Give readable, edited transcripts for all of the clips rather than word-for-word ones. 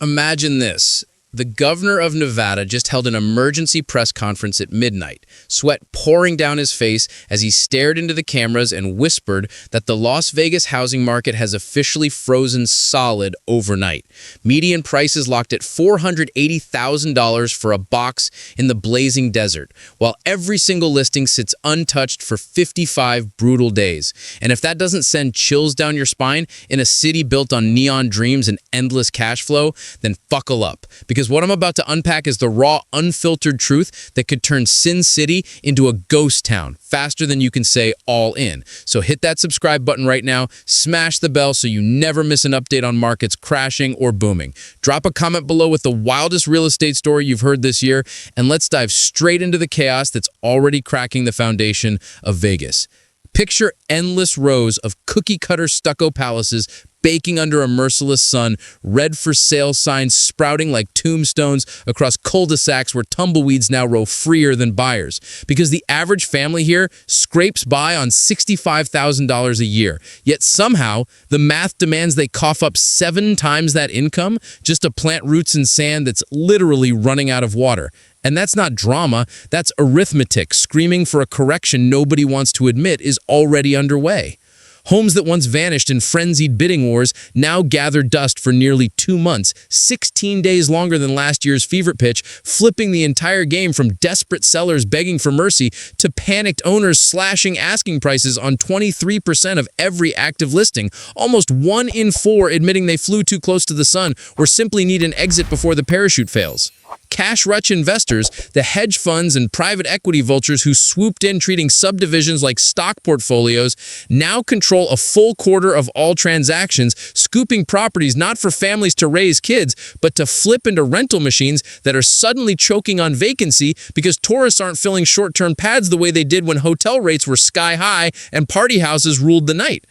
Imagine this. The governor of Nevada just held an emergency press conference at midnight, sweat pouring down his face as he stared into the cameras and whispered that the Las Vegas housing market has officially frozen solid overnight. Median prices locked at $480,000 for a box in the blazing desert, while every single listing sits untouched for 55 brutal days. And if that doesn't send chills down your spine in a city built on neon dreams and endless cash flow, then buckle up. Because what I'm about to unpack is the raw, unfiltered truth that could turn Sin City into a ghost town faster than you can say all in. So hit that subscribe button right now, smash the bell so you never miss an update on markets crashing or booming. Drop a comment below with the wildest real estate story you've heard this year, and let's dive straight into the chaos that's already cracking the foundation of Vegas. Picture endless rows of cookie-cutter stucco palaces baking under a merciless sun, red for sale signs sprouting like tombstones across cul-de-sacs where tumbleweeds now roam freer than buyers. Because the average family here scrapes by on $65,000 a year. Yet somehow, the math demands they cough up 7 times that income just to plant roots in sand that's literally running out of water. And that's not drama, that's arithmetic screaming for a correction nobody wants to admit is already underway. Homes that once vanished in frenzied bidding wars now gather dust for nearly 2 months, 16 days longer than last year's fever pitch, flipping the entire game from desperate sellers begging for mercy to panicked owners slashing asking prices on 23% of every active listing, almost 1 in 4 admitting they flew too close to the sun or simply need an exit before the parachute fails. Cash-rich investors, the hedge funds and private equity vultures who swooped in treating subdivisions like stock portfolios, now control a full quarter of all transactions, scooping properties not for families to raise kids, but to flip into rental machines that are suddenly choking on vacancy because tourists aren't filling short-term pads the way they did when hotel rates were sky-high and party houses ruled the night.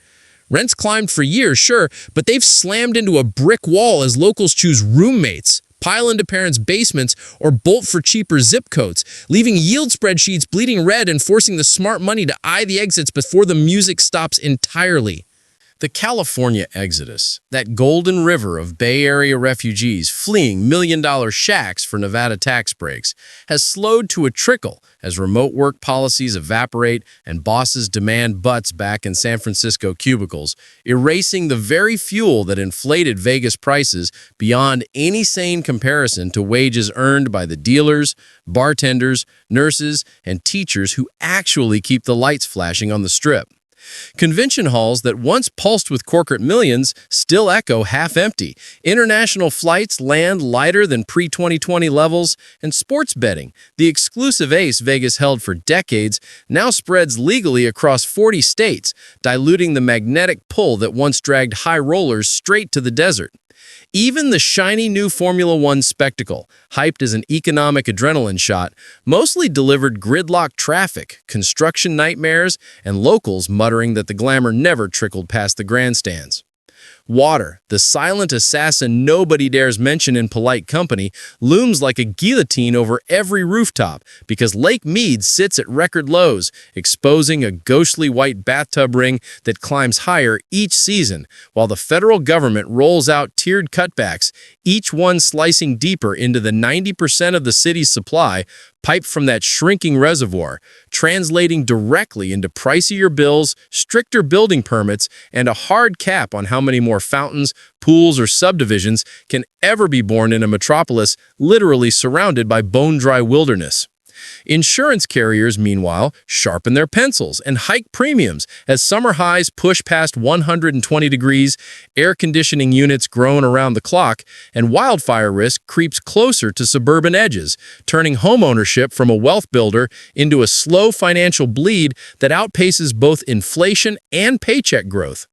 Rents climbed for years, sure, but they've slammed into a brick wall as locals choose roommates, pile into parents' basements, or bolt for cheaper zip codes, leaving yield spreadsheets bleeding red and forcing the smart money to eye the exits before the music stops entirely. The California exodus, that golden river of Bay Area refugees fleeing million-dollar shacks for Nevada tax breaks, has slowed to a trickle as remote work policies evaporate and bosses demand butts back in San Francisco cubicles, erasing the very fuel that inflated Vegas prices beyond any sane comparison to wages earned by the dealers, bartenders, nurses, and teachers who actually keep the lights flashing on the Strip. Convention halls that once pulsed with corporate millions still echo half-empty. International flights land lighter than pre-2020 levels, and sports betting, the exclusive ace Vegas held for decades, now spreads legally across 40 states, diluting the magnetic pull that once dragged high rollers straight to the desert. Even the shiny new Formula One spectacle, hyped as an economic adrenaline shot, mostly delivered gridlock traffic, construction nightmares, and locals muttering that the glamour never trickled past the grandstands. Water, the silent assassin nobody dares mention in polite company, looms like a guillotine over every rooftop because Lake Mead sits at record lows, exposing a ghostly white bathtub ring that climbs higher each season, while the federal government rolls out tiered cutbacks, each one slicing deeper into the 90% of the city's supply, piped from that shrinking reservoir, translating directly into pricier bills, stricter building permits, and a hard cap on how many more fountains, pools, or subdivisions can ever be born in a metropolis literally surrounded by bone-dry wilderness. Insurance carriers, meanwhile, sharpen their pencils and hike premiums as summer highs push past 120 degrees, air conditioning units groan around the clock, and wildfire risk creeps closer to suburban edges, turning homeownership from a wealth builder into a slow financial bleed that outpaces both inflation and paycheck growth.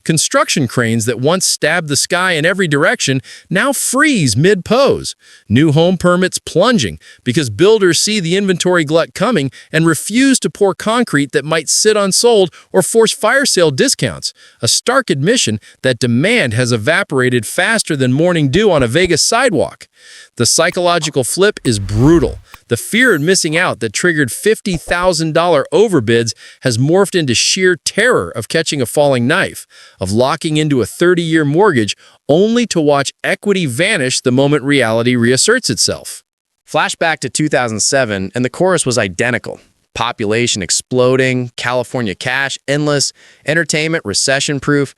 Construction cranes that once stabbed the sky in every direction now freeze mid-pose. New home permits plunging because builders see the inventory glut coming and refuse to pour concrete that might sit unsold or force fire sale discounts. A stark admission that demand has evaporated faster than morning dew on a Vegas sidewalk. The psychological flip is brutal. The fear of missing out that triggered $50,000 overbids has morphed into sheer terror of catching a falling knife, of locking into a 30-year mortgage only to watch equity vanish the moment reality reasserts itself. Flashback to 2007, and the chorus was identical. Population exploding, California cash endless, entertainment recession-proof,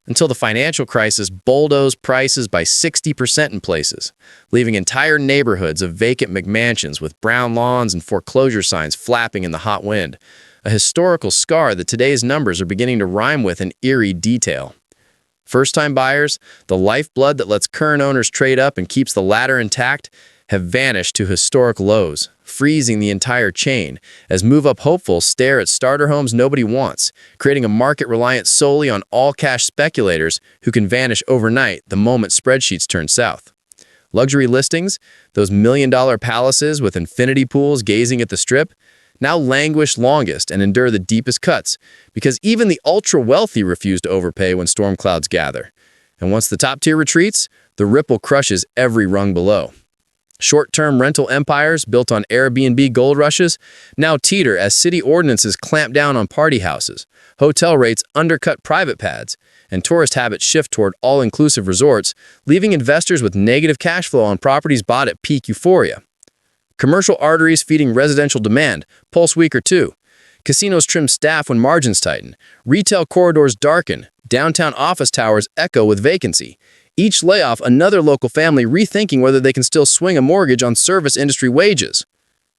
until the financial crisis bulldozed prices by 60% in places, leaving entire neighborhoods of vacant McMansions with brown lawns and foreclosure signs flapping in the hot wind, a historical scar that today's numbers are beginning to rhyme with in eerie detail. First-time buyers, the lifeblood that lets current owners trade up and keeps the ladder intact, have vanished to historic lows, freezing the entire chain as move-up hopefuls stare at starter homes nobody wants, creating a market reliant solely on all-cash speculators who can vanish overnight the moment spreadsheets turn south. Luxury listings, those million-dollar palaces with infinity pools gazing at the strip, now languish longest and endure the deepest cuts because even the ultra-wealthy refuse to overpay when storm clouds gather. And once the top tier retreats, the ripple crushes every rung below. Short-term rental empires built on Airbnb gold rushes now teeter as city ordinances clamp down on party houses, hotel rates undercut private pads, and tourist habits shift toward all-inclusive resorts, leaving investors with negative cash flow on properties bought at peak euphoria. Commercial arteries feeding residential demand pulse weaker too. Casinos trim staff when margins tighten. Retail corridors darken. Downtown office towers echo with vacancy. Each layoff another local family rethinking whether they can still swing a mortgage on service industry wages.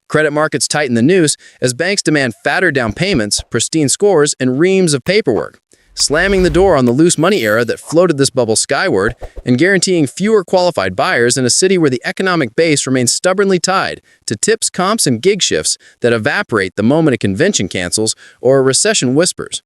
Credit markets tighten the noose as banks demand fatter down payments, pristine scores, and reams of paperwork, slamming the door on the loose money era that floated this bubble skyward and guaranteeing fewer qualified buyers in a city where the economic base remains stubbornly tied to tips, comps, and gig shifts that evaporate the moment a convention cancels or a recession whispers.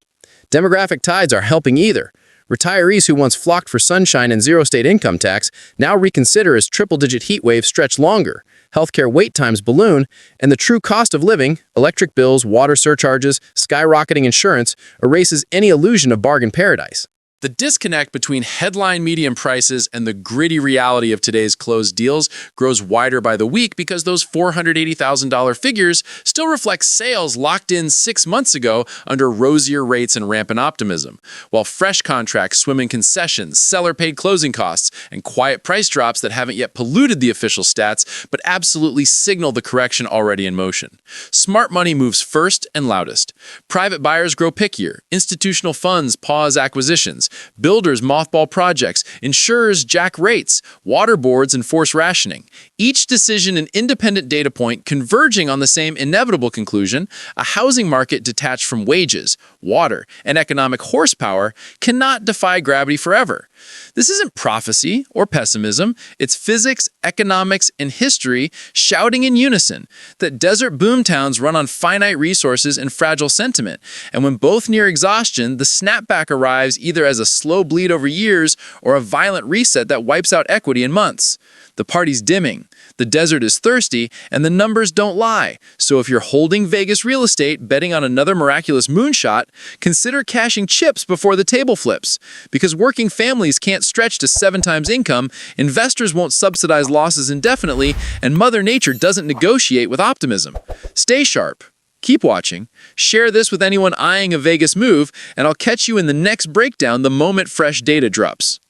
Demographic tides are helping either. Retirees who once flocked for sunshine and zero-state income tax now reconsider as triple-digit heat waves stretch longer, healthcare wait times balloon, and the true cost of living, electric bills, water surcharges, skyrocketing insurance, erases any illusion of bargain paradise. The disconnect between headline median prices and the gritty reality of today's closed deals grows wider by the week because those $480,000 figures still reflect sales locked in 6 months ago under rosier rates and rampant optimism, while fresh contracts swim in concessions, seller-paid closing costs, and quiet price drops that haven't yet polluted the official stats but absolutely signal the correction already in motion. Smart money moves first and loudest. Private buyers grow pickier. Institutional funds pause acquisitions. Builders mothball projects, insurers jack rates, water boards enforce rationing. Each decision an independent data point converging on the same inevitable conclusion: a housing market detached from wages, water, and economic horsepower cannot defy gravity forever. This isn't prophecy or pessimism, it's physics, economics, and history shouting in unison that desert boomtowns run on finite resources and fragile sentiment, and when both near exhaustion, the snapback arrives either as a slow bleed over years or a violent reset that wipes out equity in months. The party's dimming, the desert is thirsty, and the numbers don't lie. So if you're holding Vegas real estate, betting on another miraculous moonshot, consider cashing chips before the table flips. Because working families can't stretch to 7 times income, investors won't subsidize losses indefinitely, and Mother Nature doesn't negotiate with optimism. Stay sharp. Keep watching. Share this with anyone eyeing a Vegas move, and I'll catch you in the next breakdown the moment fresh data drops.